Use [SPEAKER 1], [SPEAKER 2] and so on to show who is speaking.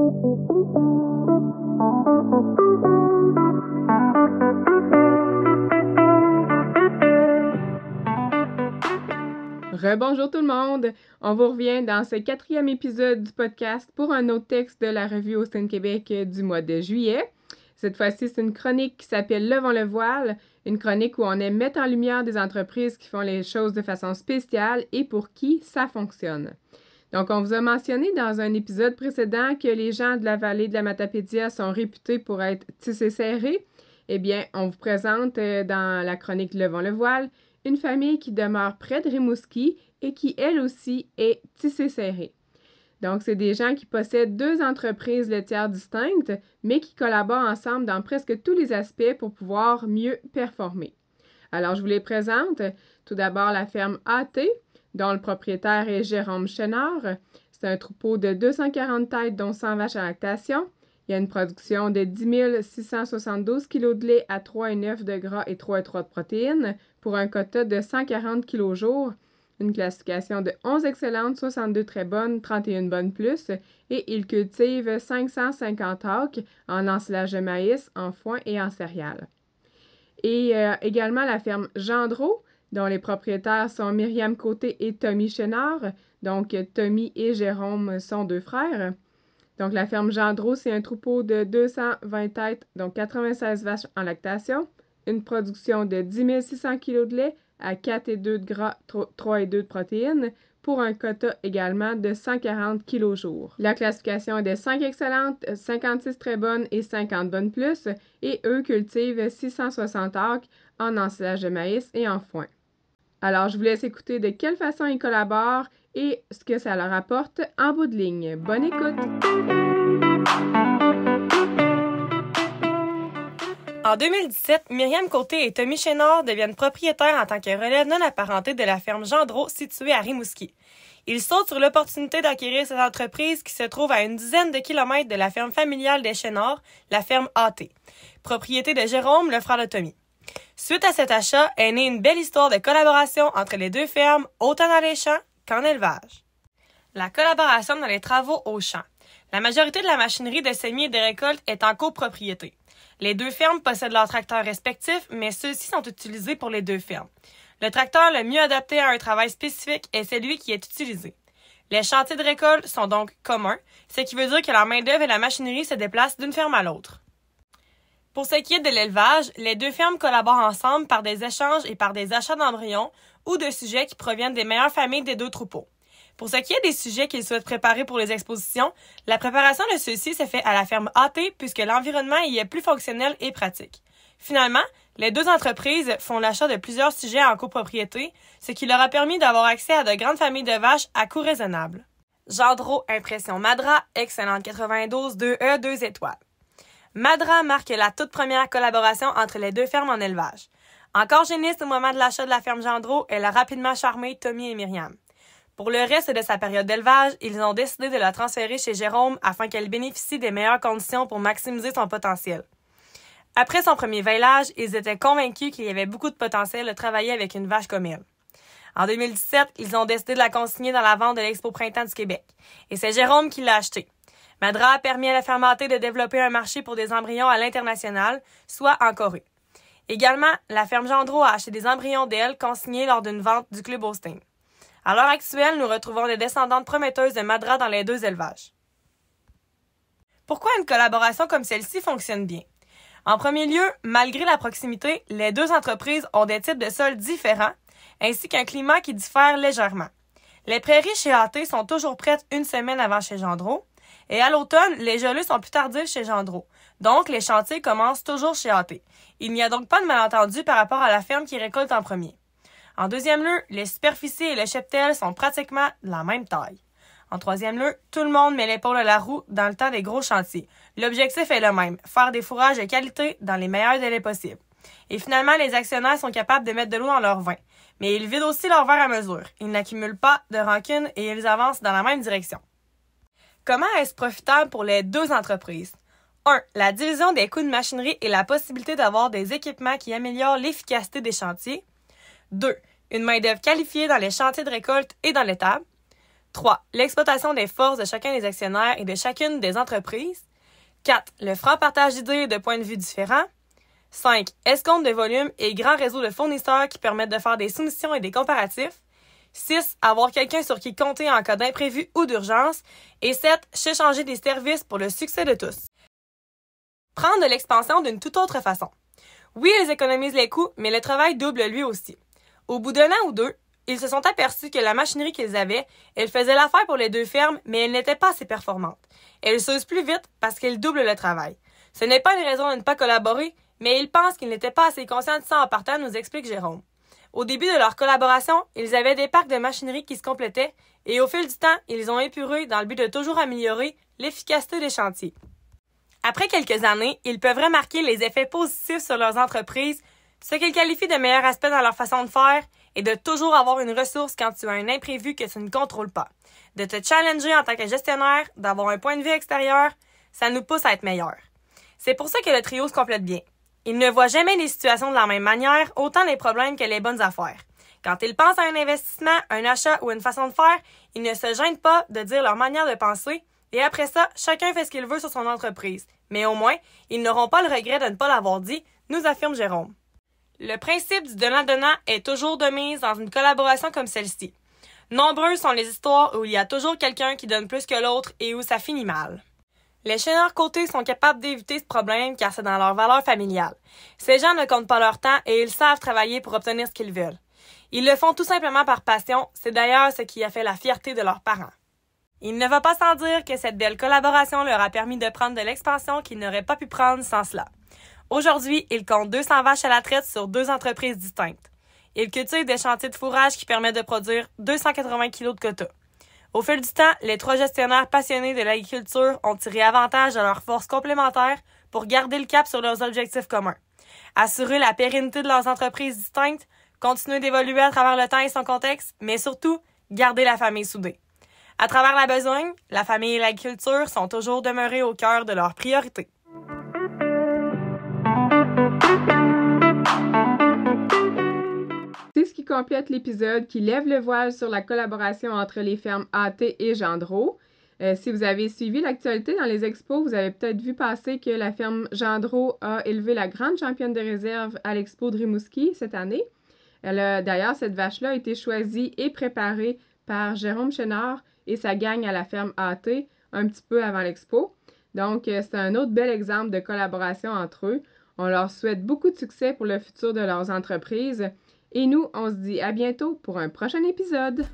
[SPEAKER 1] Rebonjour tout le monde! On vous revient dans ce 4e épisode du podcast pour un autre texte de la revue Austin Québec du mois de juillet. Cette fois-ci, c'est une chronique qui s'appelle Levons le voile, une chronique où on aime mettre en lumière des entreprises qui font les choses de façon spéciale et pour qui ça fonctionne. Donc, on vous a mentionné dans un épisode précédent que les gens de la vallée de la Matapédia sont réputés pour être tissés serrés. Eh bien, on vous présente dans la chronique Levons le voile une famille qui demeure près de Rimouski et qui, elle aussi, est tissée serrée. Donc, c'est des gens qui possèdent 2 entreprises laitières distinctes, mais qui collaborent ensemble dans presque tous les aspects pour pouvoir mieux performer. Alors, je vous les présente. Tout d'abord, la ferme AT, dont le propriétaire est Jérôme Chénard. C'est un troupeau de 240 têtes, dont 100 vaches à lactation. Il y a une production de 10 672 kg de lait à 3,9 de gras et 3,3 de protéines pour un quota de 140 kg jour, une classification de 11 excellentes, 62 très bonnes, 31 bonnes plus, et il cultive 550 acres en ensilage de maïs, en foin et en céréales. Et également la ferme Gendreau, dont les propriétaires sont Myriam Côté et Tommy Chénard. Donc, Tommy et Jérôme sont 2 frères. Donc, la ferme Gendreau, c'est un troupeau de 220 têtes, donc 96 vaches en lactation, une production de 10 600 kg de lait à 4,2 de gras, 3,2 de protéines, pour un quota également de 140 kg jour. La classification est de 5 excellentes, 56 très bonnes et 50 bonnes plus, et eux cultivent 660 acres en ensilage de maïs et en foin. Alors, je vous laisse écouter de quelle façon ils collaborent et ce que ça leur apporte en bout de ligne. Bonne écoute!
[SPEAKER 2] En 2017, Myriam Côté et Tommy Chénard deviennent propriétaires en tant que relève non apparentée de la ferme Gendreau située à Rimouski. Ils sautent sur l'opportunité d'acquérir cette entreprise qui se trouve à une dizaine de kilomètres de la ferme familiale des Chénard, la ferme AT, propriété de Jérôme, le frère de Tommy. Suite à cet achat est née une belle histoire de collaboration entre les 2 fermes, autant dans les champs qu'en élevage. La collaboration dans les travaux aux champs. La majorité de la machinerie de semis et de récolte est en copropriété. Les 2 fermes possèdent leurs tracteurs respectifs, mais ceux-ci sont utilisés pour les 2 fermes. Le tracteur le mieux adapté à un travail spécifique est celui qui est utilisé. Les chantiers de récolte sont donc communs, ce qui veut dire que la main-d'œuvre et la machinerie se déplacent d'une ferme à l'autre. Pour ce qui est de l'élevage, les 2 fermes collaborent ensemble par des échanges et par des achats d'embryons ou de sujets qui proviennent des meilleures familles des 2 troupeaux. Pour ce qui est des sujets qu'ils souhaitent préparer pour les expositions, la préparation de ceux-ci se fait à la ferme AT puisque l'environnement y est plus fonctionnel et pratique. Finalement, les 2 entreprises font l'achat de plusieurs sujets en copropriété, ce qui leur a permis d'avoir accès à de grandes familles de vaches à coût raisonnable. Gendreau Impression Madra, excellente 92 2E 2 étoiles. Madra marque la toute première collaboration entre les 2 fermes en élevage. Encore géniste au moment de l'achat de la ferme Gendreau, elle a rapidement charmé Tommy et Myriam. Pour le reste de sa période d'élevage, ils ont décidé de la transférer chez Jérôme afin qu'elle bénéficie des meilleures conditions pour maximiser son potentiel. Après son premier veillage, ils étaient convaincus qu'il y avait beaucoup de potentiel de travailler avec une vache comme elle. En 2017, ils ont décidé de la consigner dans la vente de l'Expo Printemps du Québec. Et c'est Jérôme qui l'a achetée. Madra a permis à la ferme AT de développer un marché pour des embryons à l'international, soit en Corée. Également, la ferme Gendreau a acheté des embryons d'elle consignés lors d'une vente du Club Austin. À l'heure actuelle, nous retrouvons des descendantes prometteuses de Madra dans les 2 élevages. Pourquoi une collaboration comme celle-ci fonctionne bien? En premier lieu, malgré la proximité, les 2 entreprises ont des types de sols différents, ainsi qu'un climat qui diffère légèrement. Les prairies chez AT sont toujours prêtes 1 semaine avant chez Gendreau, et à l'automne, les gelées sont plus tardives chez Gendreau. Donc, les chantiers commencent toujours chez AT. Il n'y a donc pas de malentendu par rapport à la ferme qui récolte en premier. En deuxième lieu, les superficies et le cheptel sont pratiquement de la même taille. En troisième lieu, tout le monde met l'épaule à la roue dans le temps des gros chantiers. L'objectif est le même, faire des fourrages de qualité dans les meilleurs délais possibles. Et finalement, les actionnaires sont capables de mettre de l'eau dans leur vin. Mais ils vident aussi leur verre à mesure. Ils n'accumulent pas de rancune et ils avancent dans la même direction. Comment est-ce profitable pour les 2 entreprises? 1. La division des coûts de machinerie et la possibilité d'avoir des équipements qui améliorent l'efficacité des chantiers. 2. Une main-d'œuvre qualifiée dans les chantiers de récolte et dans l'étable. 3. L'exploitation des forces de chacun des actionnaires et de chacune des entreprises. 4. Le franc partage d'idées et de points de vue différents. 5. Escompte de volume et grand réseau de fournisseurs qui permettent de faire des soumissions et des comparatifs. 6. Avoir quelqu'un sur qui compter en cas d'imprévu ou d'urgence. Et 7. S'échanger des services pour le succès de tous. Prendre de l'expansion d'une toute autre façon. Oui, ils économisent les coûts, mais le travail double lui aussi. Au bout d'un an ou deux, ils se sont aperçus que la machinerie qu'ils avaient, elle faisait l'affaire pour les deux fermes, mais elle n'était pas assez performante. Elle s'use plus vite parce qu'elle double le travail. Ce n'est pas une raison de ne pas collaborer, mais ils pensent qu'ils n'étaient pas assez conscients de ça en partant, nous explique Jérôme. Au début de leur collaboration, ils avaient des parcs de machinerie qui se complétaient, et au fil du temps, ils ont épuré dans le but de toujours améliorer l'efficacité des chantiers. Après quelques années, ils peuvent remarquer les effets positifs sur leurs entreprises, ce qu'ils qualifient de meilleur aspect dans leur façon de faire, et de toujours avoir une ressource quand tu as un imprévu que tu ne contrôles pas. De te challenger en tant que gestionnaire, d'avoir un point de vue extérieur, ça nous pousse à être meilleurs. C'est pour ça que le trio se complète bien. Ils ne voient jamais les situations de la même manière, autant les problèmes que les bonnes affaires. Quand ils pensent à un investissement, un achat ou une façon de faire, ils ne se gênent pas de dire leur manière de penser, et après ça, chacun fait ce qu'il veut sur son entreprise. Mais au moins, ils n'auront pas le regret de ne pas l'avoir dit, nous affirme Jérôme. Le principe du donnant-donnant est toujours de mise dans une collaboration comme celle-ci. Nombreuses sont les histoires où il y a toujours quelqu'un qui donne plus que l'autre et où ça finit mal. Les chaîneurs côtés sont capables d'éviter ce problème car c'est dans leur valeur familiale. Ces gens ne comptent pas leur temps et ils savent travailler pour obtenir ce qu'ils veulent. Ils le font tout simplement par passion, c'est d'ailleurs ce qui a fait la fierté de leurs parents. Il ne va pas sans dire que cette belle collaboration leur a permis de prendre de l'expansion qu'ils n'auraient pas pu prendre sans cela. Aujourd'hui, ils comptent 200 vaches à la traite sur 2 entreprises distinctes. Ils cultivent des chantiers de fourrage qui permettent de produire 280 kg de quota. Au fil du temps, les 3 gestionnaires passionnés de l'agriculture ont tiré avantage de leurs forces complémentaires pour garder le cap sur leurs objectifs communs. Assurer la pérennité de leurs entreprises distinctes, continuer d'évoluer à travers le temps et son contexte, mais surtout, garder la famille soudée. À travers la besogne, la famille et l'agriculture sont toujours demeurées au cœur de leurs priorités.
[SPEAKER 1] C'est ce qui complète l'épisode qui lève le voile sur la collaboration entre les fermes AT et Gendreau. Si vous avez suivi l'actualité dans les expos, vous avez peut-être vu passer que la ferme Gendreau a élevé la grande championne de réserve à l'expo de Rimouski cette année. D'ailleurs, cette vache-là a été choisie et préparée par Jérôme Chénard et sa gang à la ferme AT un petit peu avant l'expo. Donc, c'est un autre bel exemple de collaboration entre eux. On leur souhaite beaucoup de succès pour le futur de leurs entreprises. Et nous, on se dit à bientôt pour un prochain épisode.